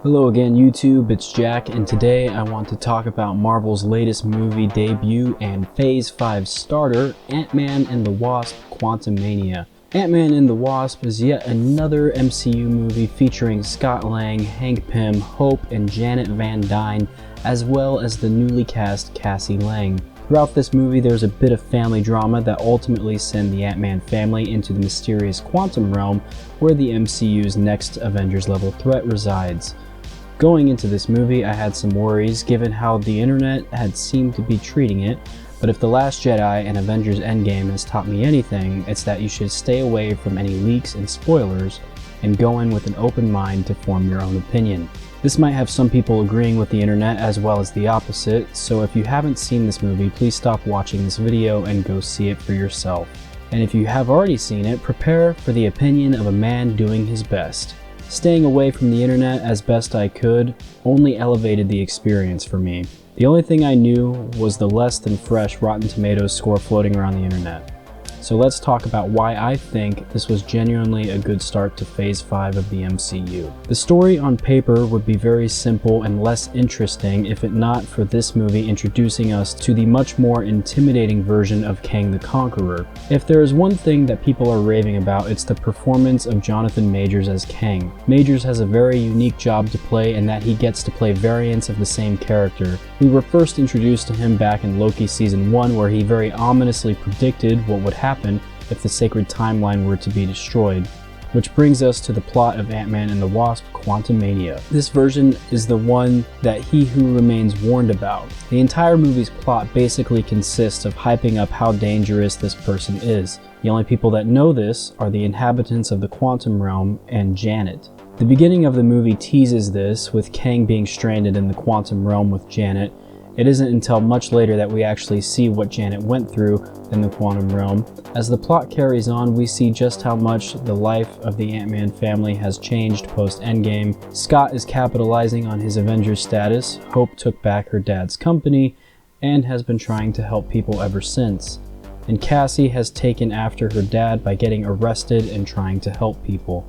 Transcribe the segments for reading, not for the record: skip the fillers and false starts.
Hello again YouTube, it's Jack, and today I want to talk about Marvel's latest movie debut and Phase 5 starter, Ant-Man and the Wasp: Quantumania. Ant-Man and the Wasp is yet another MCU movie featuring Scott Lang, Hank Pym, Hope, and Janet Van Dyne, as well as the newly cast Cassie Lang. Throughout this movie, there's a bit of family drama that ultimately send the Ant-Man family into the mysterious quantum realm where the MCU's next Avengers-level threat resides. Going into this movie, I had some worries given how the internet had seemed to be treating it, but if The Last Jedi and Avengers Endgame has taught me anything, it's that you should stay away from any leaks and spoilers and go in with an open mind to form your own opinion. This might have some people agreeing with the internet as well as the opposite, so if you haven't seen this movie, please stop watching this video and go see it for yourself. And if you have already seen it, prepare for the opinion of a man doing his best. Staying away from the internet as best I could only elevated the experience for me. The only thing I knew was the less than fresh Rotten Tomatoes score floating around the internet. So let's talk about why I think this was genuinely a good start to Phase 5 of the MCU. The story on paper would be very simple and less interesting if it not for this movie introducing us to the much more intimidating version of Kang the Conqueror. If there is one thing that people are raving about, it's the performance of Jonathan Majors as Kang. Majors has a very unique job to play in that he gets to play variants of the same character. We were first introduced to him back in Loki Season 1 where he very ominously predicted what would happen if the sacred timeline were to be destroyed. Which brings us to the plot of Ant-Man and the Wasp: Quantumania. This version is the one that He Who Remains warned about. The entire movie's plot basically consists of hyping up how dangerous this person is. The only people that know this are the inhabitants of the quantum realm and Janet. The beginning of the movie teases this, with Kang being stranded in the quantum realm with Janet. It isn't until much later that we actually see what Janet went through in the quantum realm. As the plot carries on, we see just how much the life of the Ant-Man family has changed post-Endgame. Scott is capitalizing on his Avengers status, Hope took back her dad's company, and has been trying to help people ever since. And Cassie has taken after her dad by getting arrested and trying to help people.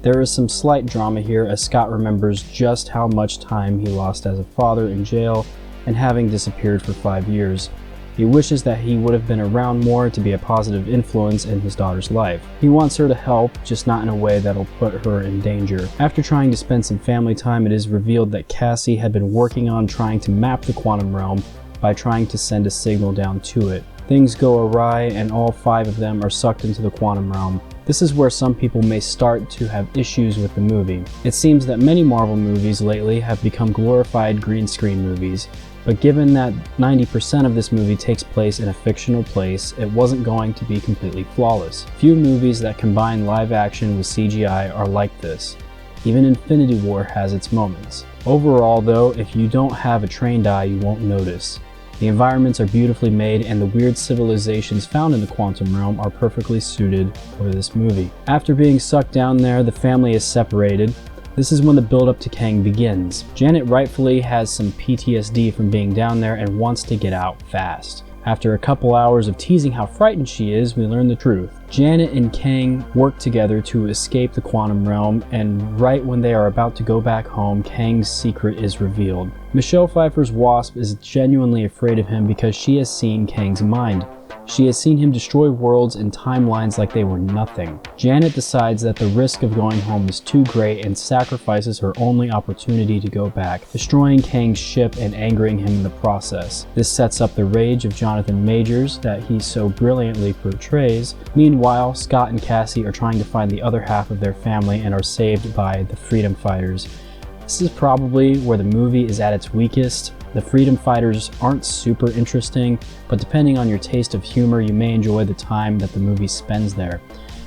There is some slight drama here as Scott remembers just how much time he lost as a father in jail and having disappeared for 5 years. He wishes that he would have been around more to be a positive influence in his daughter's life. He wants her to help, just not in a way that'll put her in danger. After trying to spend some family time, it is revealed that Cassie had been working on trying to map the quantum realm by trying to send a signal down to it. Things go awry and all 5 of them are sucked into the quantum realm. This is where some people may start to have issues with the movie. It seems that many Marvel movies lately have become glorified green screen movies, but given that 90% of this movie takes place in a fictional place, it wasn't going to be completely flawless. Few movies that combine live action with CGI are like this. Even Infinity War has its moments. Overall though, if you don't have a trained eye, you won't notice. The environments are beautifully made and the weird civilizations found in the quantum realm are perfectly suited for this movie. After being sucked down there, the family is separated. This is when the build-up to Kang begins. Janet rightfully has some PTSD from being down there and wants to get out fast. After a couple hours of teasing how frightened she is, we learn the truth. Janet and Kang work together to escape the quantum realm, and right when they are about to go back home, Kang's secret is revealed. Michelle Pfeiffer's Wasp is genuinely afraid of him because she has seen Kang's mind. She has seen him destroy worlds and timelines like they were nothing. Janet decides that the risk of going home is too great and sacrifices her only opportunity to go back, destroying Kang's ship and angering him in the process. This sets up the rage of Jonathan Majors that he so brilliantly portrays. Meanwhile, Scott and Cassie are trying to find the other half of their family and are saved by the Freedom Fighters. This is probably where the movie is at its weakest. The Freedom Fighters aren't super interesting, but depending on your taste of humor, you may enjoy the time that the movie spends there.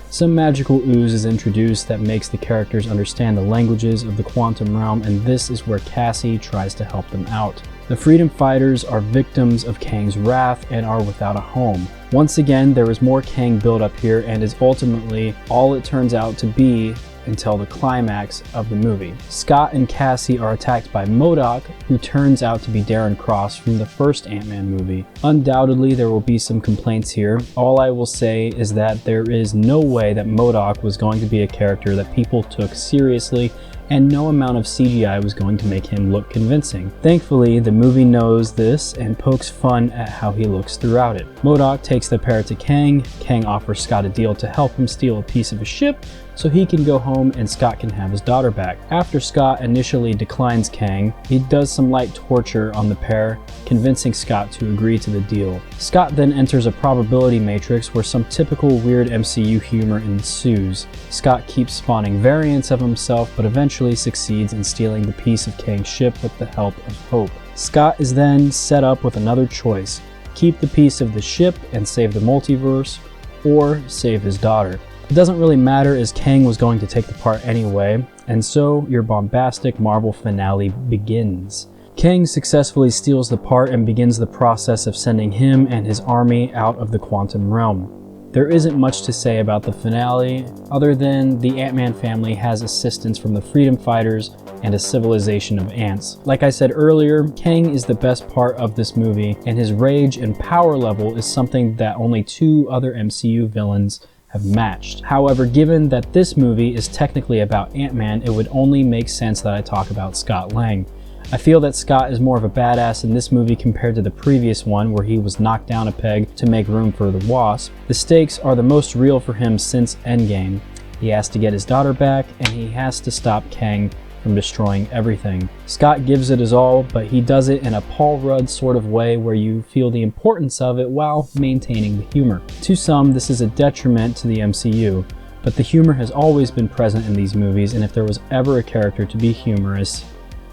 Some magical ooze is introduced that makes the characters understand the languages of the quantum realm, and this is where Cassie tries to help them out. The Freedom Fighters are victims of Kang's wrath and are without a home. Once again, there is more Kang build-up here and is ultimately all it turns out to be until the climax of the movie. Scott and Cassie are attacked by MODOK, who turns out to be Darren Cross from the first Ant-Man movie. Undoubtedly, there will be some complaints here. All I will say is that there is no way that MODOK was going to be a character that people took seriously and no amount of CGI was going to make him look convincing. Thankfully, the movie knows this and pokes fun at how he looks throughout it. MODOK takes the pair to Kang. Kang offers Scott a deal to help him steal a piece of a ship so he can go home and Scott can have his daughter back. After Scott initially declines Kang, he does some light torture on the pair, convincing Scott to agree to the deal. Scott then enters a probability matrix where some typical weird MCU humor ensues. Scott keeps spawning variants of himself, but eventually succeeds in stealing the piece of Kang's ship with the help of Hope. Scott is then set up with another choice: keep the piece of the ship and save the multiverse, or save his daughter. It doesn't really matter as Kang was going to take the part anyway, and so your bombastic Marvel finale begins. Kang successfully steals the part and begins the process of sending him and his army out of the quantum realm. There isn't much to say about the finale, other than the Ant-Man family has assistance from the Freedom Fighters and a civilization of ants. Like I said earlier, Kang is the best part of this movie, and his rage and power level is something that only 2 other MCU villains have matched. However, given that this movie is technically about Ant-Man, it would only make sense that I talk about Scott Lang. I feel that Scott is more of a badass in this movie compared to the previous one where he was knocked down a peg to make room for the Wasp. The stakes are the most real for him since Endgame. He has to get his daughter back, and he has to stop Kang from destroying everything. Scott gives it his all, but he does it in a Paul Rudd sort of way where you feel the importance of it while maintaining the humor. To some, this is a detriment to the MCU, but the humor has always been present in these movies, and if there was ever a character to be humorous,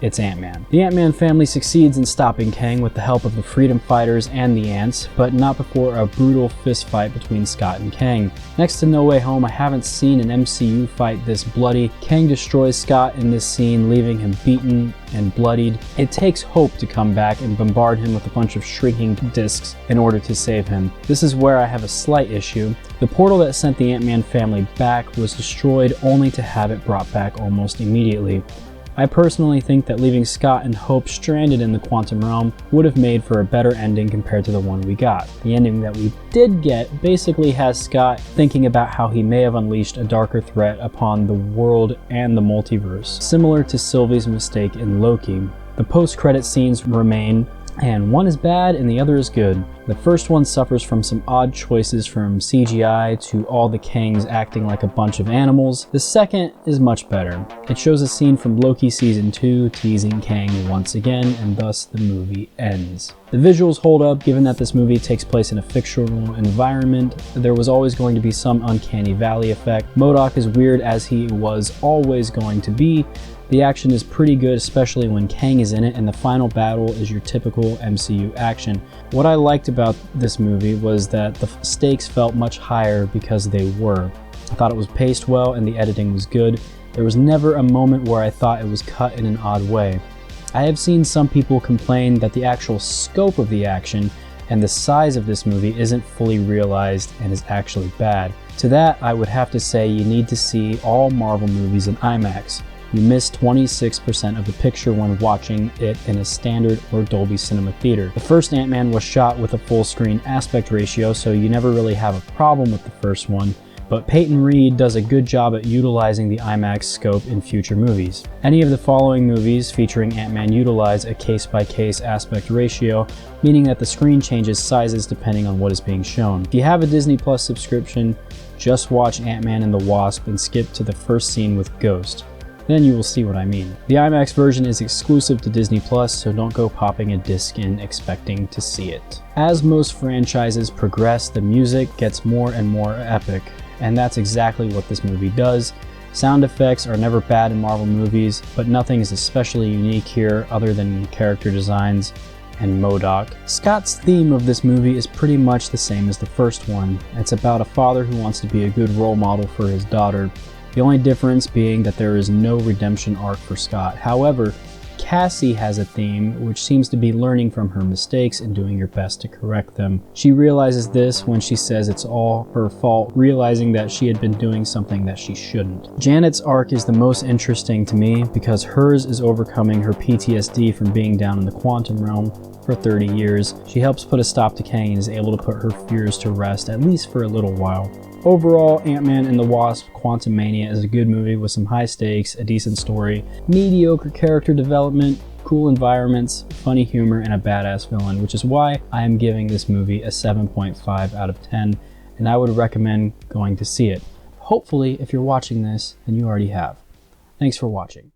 it's Ant-Man. The Ant-Man family succeeds in stopping Kang with the help of the Freedom Fighters and the Ants, but not before a brutal fist fight between Scott and Kang. Next to No Way Home, I haven't seen an MCU fight this bloody. Kang destroys Scott in this scene, leaving him beaten and bloodied. It takes Hope to come back and bombard him with a bunch of shrinking discs in order to save him. This is where I have a slight issue. The portal that sent the Ant-Man family back was destroyed only to have it brought back almost immediately. I personally think that leaving Scott and Hope stranded in the quantum realm would have made for a better ending compared to the one we got. The ending that we did get basically has Scott thinking about how he may have unleashed a darker threat upon the world and the multiverse, similar to Sylvie's mistake in Loki. The post-credit scenes remain, and one is bad and the other is good. The first one suffers from some odd choices, from CGI to all the Kang's acting like a bunch of animals. The second is much better. It shows a scene from Loki Season 2 teasing Kang once again, and thus the movie ends. The visuals hold up given that this movie takes place in a fictional environment. There was always going to be some uncanny valley effect. MODOK is weird as he was always going to be. The action is pretty good, especially when Kang is in it, and the final battle is your typical MCU action. What I liked about this movie was that the stakes felt much higher because they were. I thought it was paced well and the editing was good. There was never a moment where I thought it was cut in an odd way. I have seen some people complain that the actual scope of the action and the size of this movie isn't fully realized and is actually bad. To that, I would have to say you need to see all Marvel movies in IMAX. You miss 26% of the picture when watching it in a standard or Dolby Cinema theater. The first Ant-Man was shot with a full screen aspect ratio, so you never really have a problem with the first one, but Peyton Reed does a good job at utilizing the IMAX scope in future movies. Any of the following movies featuring Ant-Man utilize a case-by-case aspect ratio, meaning that the screen changes sizes depending on what is being shown. If you have a Disney Plus subscription, just watch Ant-Man and the Wasp and skip to the first scene with Ghost. Then you will see what I mean. The IMAX version is exclusive to Disney Plus, so don't go popping a disc in expecting to see it. As most franchises progress, the music gets more and more epic, and that's exactly what this movie does. Sound effects are never bad in Marvel movies, but nothing is especially unique here other than character designs and MODOK. Scott's theme of this movie is pretty much the same as the first one. It's about a father who wants to be a good role model for his daughter. The only difference being that there is no redemption arc for Scott. However, Cassie has a theme which seems to be learning from her mistakes and doing her best to correct them. She realizes this when she says it's all her fault, realizing that she had been doing something that she shouldn't. Janet's arc is the most interesting to me because hers is overcoming her PTSD from being down in the quantum realm for 30 years. She helps put a stop to Kang and is able to put her fears to rest, at least for a little while. Overall, Ant-Man and the Wasp: Quantumania is a good movie with some high stakes, a decent story, mediocre character development, cool environments, funny humor, and a badass villain, which is why I am giving this movie a 7.5 out of 10, and I would recommend going to see it. Hopefully, if you're watching this, then you already have. Thanks for watching.